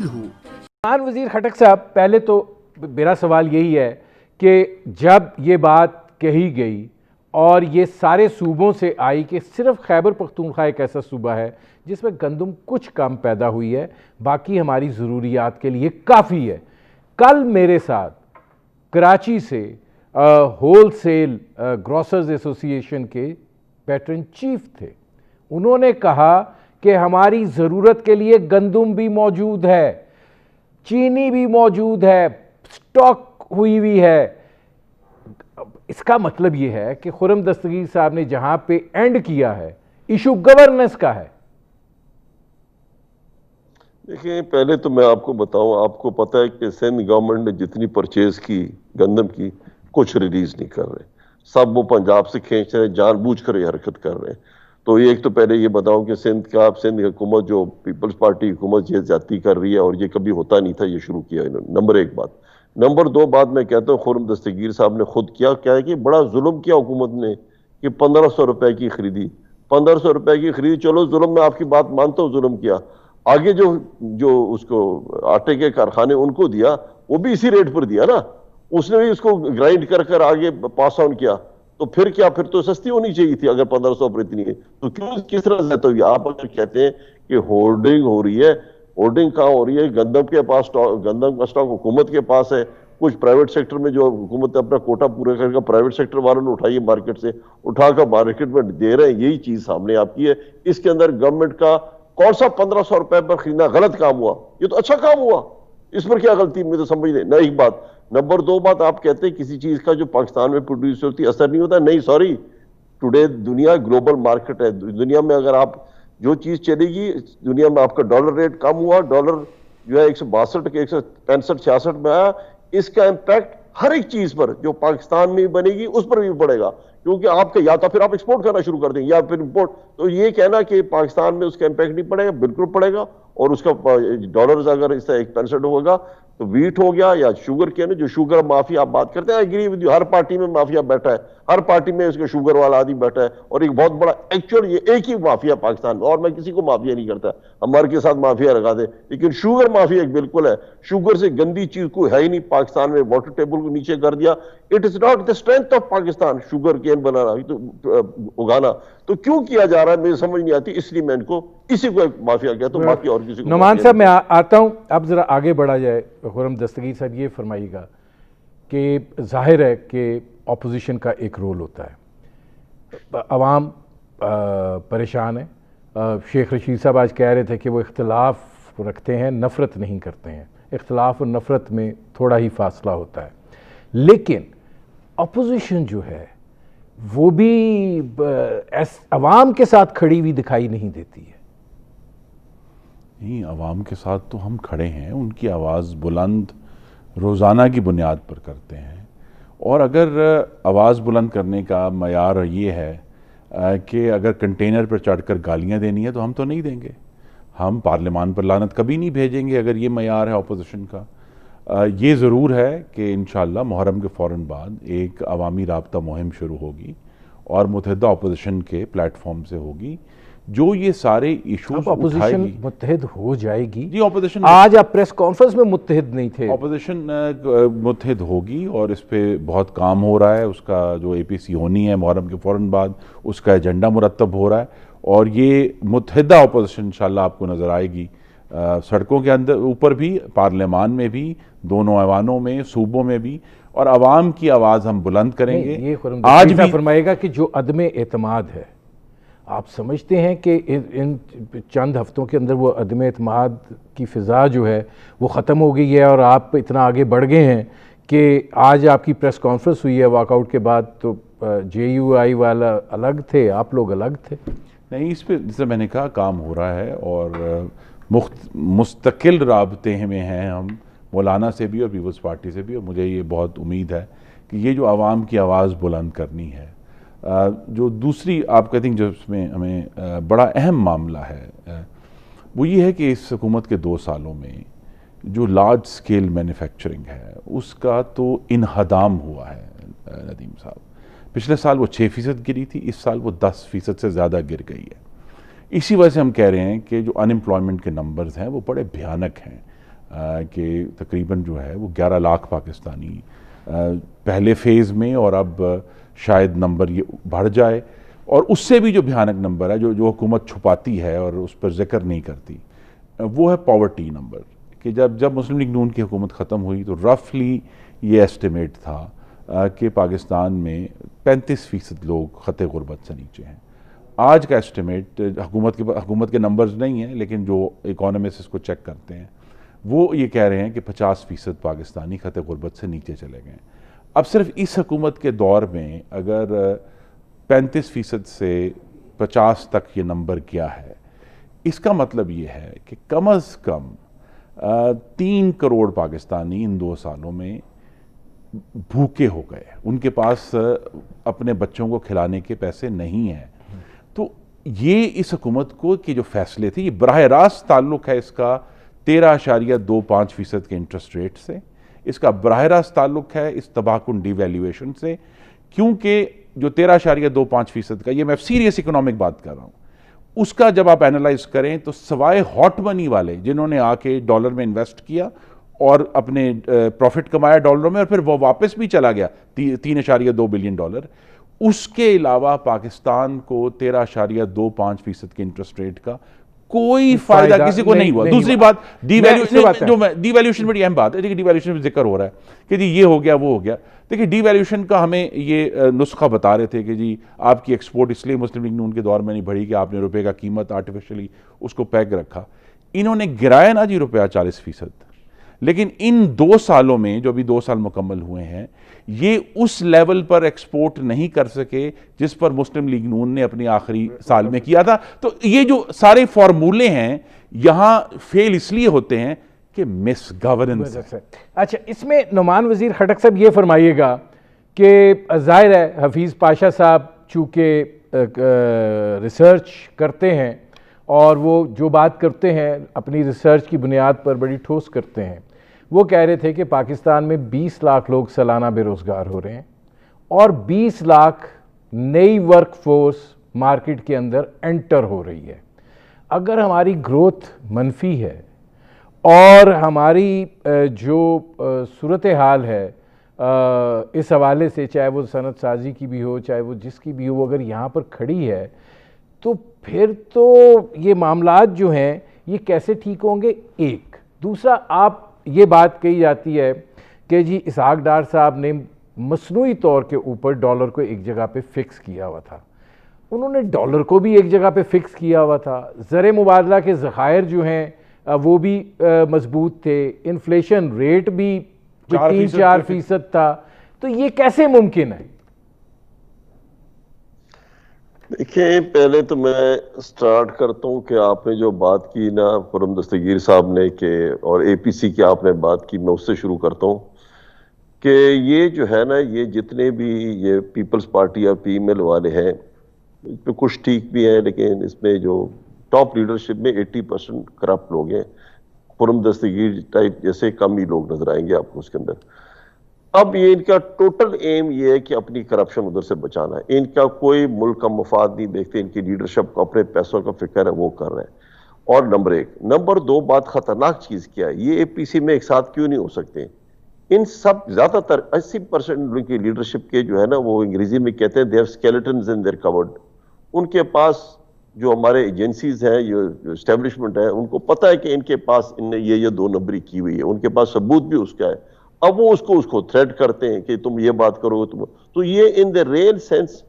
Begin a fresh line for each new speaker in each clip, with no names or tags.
خان وزیر خٹک صاحب، پہلے تو میرا سوال یہی ہے کہ جب یہ بات کہی گئی اور یہ سارے صوبوں سے آئی کہ صرف خیبر پختونخوا ایک ایسا صوبہ ہے جس میں گندم کچھ کم پیدا ہوئی ہے، باقی ہماری ضروریات کے لیے کافی ہے۔ کل میرے ساتھ کراچی سے ہول سیل گروسرز ایسوسی ایشن کے پیٹرن چیف تھے، انہوں نے کہا کہ ہماری ضرورت کے لیے گندم بھی موجود ہے، چینی بھی موجود ہے، سٹاک ہوئی ہے۔ اس کا مطلب یہ ہے کہ خرم دستگیر صاحب نے جہاں پہ اینڈ کیا ہے ایشو گورننس کا ہے۔
دیکھیں، پہلے تو میں آپ کو بتاؤں، آپ کو پتہ ہے کہ سندھ گورنمنٹ نے جتنی پرچیز کی گندم کی کچھ ریلیز نہیں کر رہے، سب وہ پنجاب سے کھینچ رہے ہیں، جان بوجھ کر یہ حرکت کر رہے ہیں۔ تو ایک تو پہلے یہ بتاؤں کہ سندھ حکومت جو پیپلز پارٹی حکومت یہ زیادتی کر رہی ہے اور یہ کبھی ہوتا نہیں تھا، یہ شروع کیا انہوں نے، نمبر ایک بات۔ نمبر دو بات میں کہتا ہوں، خرم دستگیر صاحب نے خود کیا ہے کہ بڑا ظلم کیا حکومت نے کہ 1500 روپے کی خریدی، 1500 روپے کی خریدی، چلو ظلم میں آپ کی بات مانتا ہوں، ظلم کیا۔ آگے جو اس کو آٹے کے کارخانے ان کو دیا، وہ بھی اسی ریٹ پر دیا نا، اس نے بھی اس کو گرائنڈ کر آگے پاس آن کیا، تو پھر کیا، پھر تو سستی ہونی چاہیے تھی اگر 1500 پر اتنی ہے تو کیوں کس طرح زیادہ ہوئی؟ آپ اگر کہتے ہیں کہ ہولڈنگ ہو رہی ہے، ہولڈنگ کہاں ہو رہی ہے؟ گندم کے پاس، گندم کا سٹاک حکومت کے پاس ہے، کچھ پرائیویٹ سیکٹر میں جو حکومت اپنا کوٹا پورا کر کے پرائیویٹ سیکٹر والوں نے اٹھائی ہے، مارکیٹ سے اٹھا کر مارکیٹ میں دے رہے ہیں، یہی چیز سامنے آپ کی ہے۔ اس کے اندر گورنمنٹ کا کون سا 1500 روپے پر خریدنا غلط کام ہوا؟ یہ تو اچھا کام ہوا، اس پر کیا غلطی؟ مجھے تو سمجھ نہیں۔ نہ ایک بات، نمبر دو بات، آپ کہتے ہیں کسی چیز کا جو پاکستان میں پروڈیوس ہوتی ہے اثر نہیں ہوتا، نہیں، سوری، ٹوڈے دنیا گلوبل مارکیٹ ہے، دنیا میں اگر آپ جو چیز چلے گی، دنیا میں آپ کا ڈالر ریٹ کم ہوا، ڈالر جو ہے 162 کے 165 66 میں آیا، اس کا امپیکٹ ہر ایک چیز پر جو پاکستان میں بنے گی اس پر بھی پڑے گا، کیونکہ آپ کا یا تو پھر آپ ایکسپورٹ کرنا شروع کر دیں یا پھر امپورٹ۔ تو یہ کہنا کہ پاکستان میں اس کا امپیکٹ نہیں پڑے گا، بالکل پڑے گا، اور اس کا ڈالرز اگر اس طرح 165 ہوگا تو ویٹ ہو گیا یا شوگر کیا نا، جو شوگر مافیا آپ بات کرتے ہیں، agree with you, Hare party میں مافیا بیٹھا ہے، ہر پارٹی میں اس کا شوگر والا آدمی بیٹھا ہے، اور ایک بہت بڑا ایکچوئل یہ ایک ہی مافیا پاکستان میں، اور میں کسی کو مافیا نہیں کرتا، ہمارے کے ساتھ مافیا لگا دیں، لیکن شوگر مافیا ایک بالکل ہے، شوگر سے گندی چیز کوئی ہے ہی نہیں پاکستان میں، واٹر ٹیبل کو نیچے کر دیا۔ It is not the strength of Pakistan sugar cane بنانا، اگانا، تو کیوں کیا جا رہا ہے مجھے سمجھ نہیں آتی، اس لیے میں ان کو اسی کو ایک مافیا کہتا ہوں، باقی اور کسی کو
نعمان صاحب میں آتا ہوں، اب ذرا آگے بڑھا جائے۔ خرم دستگیر صاحب یہ فرمائیے گا کہ ظاہر ہے کہ اپوزیشن کا ایک رول ہوتا ہے، عوام پریشان ہے، شیخ رشید صاحب آج کہہ رہے تھے کہ وہ اختلاف رکھتے ہیں، نفرت نہیں کرتے ہیں، اختلاف اور نفرت میں تھوڑا ہی فاصلہ ہوتا ہے، لیکن اپوزیشن جو ہے وہ بھی عوام کے ساتھ کھڑی ہوئی دکھائی نہیں دیتی ہے۔
نہیں، عوام کے ساتھ تو ہم کھڑے ہیں، ان کی آواز بلند روزانہ کی بنیاد پر کرتے ہیں، اور اگر آواز بلند کرنے کا معیار یہ ہے کہ اگر کنٹینر پر چڑھ کر گالیاں دینی ہے تو ہم تو نہیں دیں گے، ہم پارلیمان پر لعنت کبھی نہیں بھیجیں گے اگر یہ معیار ہے اپوزیشن کا۔ یہ ضرور ہے کہ انشاءاللہ محرم کے فوراً بعد ایک عوامی رابطہ مہم شروع ہوگی اور متحدہ اپوزیشن کے پلیٹ فارم سے ہوگی جو یہ سارے ایشوز اٹھائے گی۔
متحد ہو جائے گی
جی، اپوزیشن
آج آپ پریس کانفرنس میں متحد نہیں تھے،
اپوزیشن متحد ہوگی اور اس پہ بہت کام ہو رہا ہے، اس کا جو اے پی سی ہونی ہے محرم کے فوراً بعد اس کا ایجنڈا مرتب ہو رہا ہے، اور یہ متحدہ اپوزیشن انشاءاللہ آپ کو نظر آئے گی سڑکوں کے اندر اوپر بھی، پارلیمان میں بھی، دونوں ایوانوں میں، صوبوں میں بھی، اور عوام کی آواز ہم بلند کریں گے۔
یہ آج بھی فرمائے گا کہ جو عدم اعتماد ہے، آپ سمجھتے ہیں کہ ان چند ہفتوں کے اندر وہ عدم اعتماد کی فضا جو ہے وہ ختم ہو گئی ہے اور آپ اتنا آگے بڑھ گئے ہیں کہ آج آپ کی پریس کانفرنس ہوئی ہے واک آؤٹ کے بعد تو جے یو آئی والا الگ تھے، آپ لوگ الگ تھے؟
نہیں، اس پہ جیسے میں نے کہا کام ہو رہا ہے، اور مستقل رابطے میں ہیں ہم مولانا سے بھی اور پیپلز پارٹی سے بھی، اور مجھے یہ بہت امید ہے کہ یہ جو عوام کی آواز بلند کرنی ہے، جو دوسری آپ کہتے ہیں جو اس میں ہمیں بڑا اہم معاملہ ہے وہ یہ ہے کہ اس حکومت کے 2 سالوں میں جو لارج سکیل مینوفیکچرنگ ہے اس کا تو انہدام ہوا ہے ندیم صاحب۔ پچھلے سال وہ 6% گری تھی، اس سال وہ 10% سے زیادہ گر گئی ہے۔ اسی وجہ سے ہم کہہ رہے ہیں کہ جو ان امپلائمنٹ کے نمبرز ہیں وہ بڑے بھیانک ہیں۔ کہ تقریباً جو ہے وہ 11 لاکھ پاکستانی پہلے فیز میں، اور اب شاید نمبر یہ بڑھ جائے، اور اس سے بھی جو بھیانک نمبر ہے جو حکومت چھپاتی ہے اور اس پر ذکر نہیں کرتی، وہ ہے پاورٹی نمبر، کہ جب مسلم لیگ نون کی حکومت ختم ہوئی تو رفلی یہ ایسٹیمیٹ تھا کہ پاکستان میں 35% لوگ خط غربت سے نیچے ہیں۔ آج کا ایسٹیمیٹ حکومت کے نمبرز نہیں ہیں، لیکن جو اکانومسٹ اس کو چیک کرتے ہیں وہ یہ کہہ رہے ہیں کہ 50% پاکستانی خط غربت سے نیچے چلے گئے ہیں۔ اب صرف اس حکومت کے دور میں اگر 35% سے 50 تک یہ نمبر کیا ہے، اس کا مطلب یہ ہے کہ کم از کم 3 کروڑ پاکستانی ان 2 سالوں میں بھوکے ہو گئے، ان کے پاس اپنے بچوں کو کھلانے کے پیسے نہیں ہیں۔ تو یہ اس حکومت کو کہ جو فیصلے تھے، یہ براہ راست تعلق ہے اس کا 13.25% کے انٹرسٹ ریٹ سے، اس کا براہ راست تعلق ہے اس تباہ کن ڈی ویلیویشن سے، کیونکہ جو 13.25% کا، یہ میں سیریس اکنامک بات کر رہا ہوں، اس کا جب آپ اینالائز کریں تو سوائے ہاٹ منی والے جنہوں نے آ کے ڈالر میں انویسٹ کیا اور اپنے پروفٹ کمایا ڈالروں میں اور پھر وہ واپس بھی چلا گیا 3.2 بلین ڈالر، اس کے علاوہ پاکستان کو 13.25% کے انٹرسٹ ریٹ کا کوئی فائدہ کسی کو نہیں ہوا۔ دوسری بات ڈی ویلیوشن بڑی اہم بات ہے، ڈی ویلیوشن میں ذکر ہو رہا ہے کہ جی یہ ہو گیا وہ ہو گیا۔ دیکھیے ڈی ویلیوشن کا ہمیں یہ نسخہ بتا رہے تھے کہ جی آپ کی ایکسپورٹ اس لیے مسلم لیگ نون کے دور میں نہیں بڑھی کہ آپ نے روپے کا قیمت آرٹیفیشلی اس کو پیگ رکھا۔ انہوں نے گرایا نا جی روپیہ 40%، لیکن ان 2 سالوں میں جو ابھی 2 سال مکمل ہوئے ہیں، یہ اس لیول پر ایکسپورٹ نہیں کر سکے جس پر مسلم لیگ نون نے اپنی آخری سال میں کیا تھا۔ تو یہ جو سارے فارمولے ہیں یہاں فیل اس لیے ہوتے ہیں کہ مس گورننس ہے۔
اچھا، اس میں نعمان وزیر خٹک صاحب یہ فرمائیے گا کہ ظاہر ہے حفیظ پاشا صاحب چونکہ ریسرچ کرتے ہیں اور وہ جو بات کرتے ہیں اپنی ریسرچ کی بنیاد پر بڑی ٹھوس کرتے ہیں، وہ کہہ رہے تھے کہ پاکستان میں 20 لاکھ لوگ سالانہ بے روزگار ہو رہے ہیں اور 20 لاکھ نئی ورک فورس مارکیٹ کے اندر انٹر ہو رہی ہے۔ اگر ہماری گروتھ منفی ہے اور ہماری جو صورتحال ہے اس حوالے سے، چاہے وہ صنعت سازی کی بھی ہو چاہے وہ جس کی بھی ہو، اگر یہاں پر کھڑی ہے تو پھر تو یہ معاملات جو ہیں یہ کیسے ٹھیک ہوں گے؟ ایک دوسرا، آپ یہ بات کہی جاتی ہے کہ جی اسحاق ڈار صاحب نے مصنوعی طور کے اوپر ڈالر کو ایک جگہ پہ فکس کیا ہوا تھا، انہوں نے ڈالر کو بھی ایک جگہ پہ فکس کیا ہوا تھا، زر مبادلہ کے ذخائر جو ہیں وہ بھی مضبوط تھے، انفلیشن ریٹ بھی 3-4% تھا، تو یہ کیسے ممکن ہے؟
دیکھیں، پہلے تو میں سٹارٹ کرتا ہوں کہ آپ نے جو بات کی نا خرم دستگیر صاحب نے کہ اور اے پی سی کی آپ نے بات کی، میں اس سے شروع کرتا ہوں کہ یہ جو ہے نا، یہ جتنے بھی یہ پیپلز پارٹی اور پی ایم ایل والے ہیں، اس پہ کچھ ٹھیک بھی ہیں، لیکن اس میں جو ٹاپ لیڈرشپ میں 80% کرپٹ لوگ ہیں۔ خرم دستگیر ٹائپ جیسے کم ہی لوگ نظر آئیں گے آپ کو اس کے اندر۔ اب یہ ان کا ٹوٹل ایم یہ ہے کہ اپنی کرپشن ادھر سے بچانا ہے، ان کا کوئی ملک کا مفاد نہیں دیکھتے، ان کی لیڈرشپ کو اپنے پیسوں کا فکر ہے، وہ کر رہے ہیں۔ اور نمبر 1 نمبر 2 بات خطرناک چیز کیا ہے، یہ اے پی سی میں ایک ساتھ کیوں نہیں ہو سکتے؟ ان سب زیادہ تر 80% ان کی لیڈرشپ کے جو ہے نا، وہ انگریزی میں کہتے ہیں they have skeletons in their cupboard۔ ان کے پاس جو ہمارے ایجنسیز ہیں، جو اسٹیبلشمنٹ ہے، ان کو پتہ ہے کہ ان کے پاس ان نے یہ 2 نمبری کی ہوئی ہے، ان کے پاس ثبوت بھی اس کا ہے۔ اب وہ اس کو تھریٹ کرتے ہیں کہ تم یہ بات کرو تو یہ ان دا ریئل سینس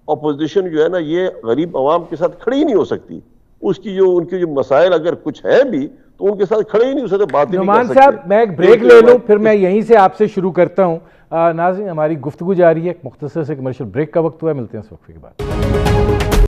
اپوزیشن جو ہے نا، یہ غریب عوام کے ساتھ کھڑی ہی نہیں ہو سکتی۔ اس کی ان کی جو مسائل اگر کچھ ہے بھی تو ان کے ساتھ کھڑے ہی نہیں ہو سکتے، بات ہی نہیں کر سکتے۔
نعمان صاحب، میں ایک بریک لے لوں، پھر میں یہیں سے آپ سے شروع کرتا ہوں۔ ناظرین، ہماری گفتگو جاری ہے، ایک مختصر سے کمرشل بریک کا وقت ہوا ہے، ملتے ہیں اس وقفے کے بعد۔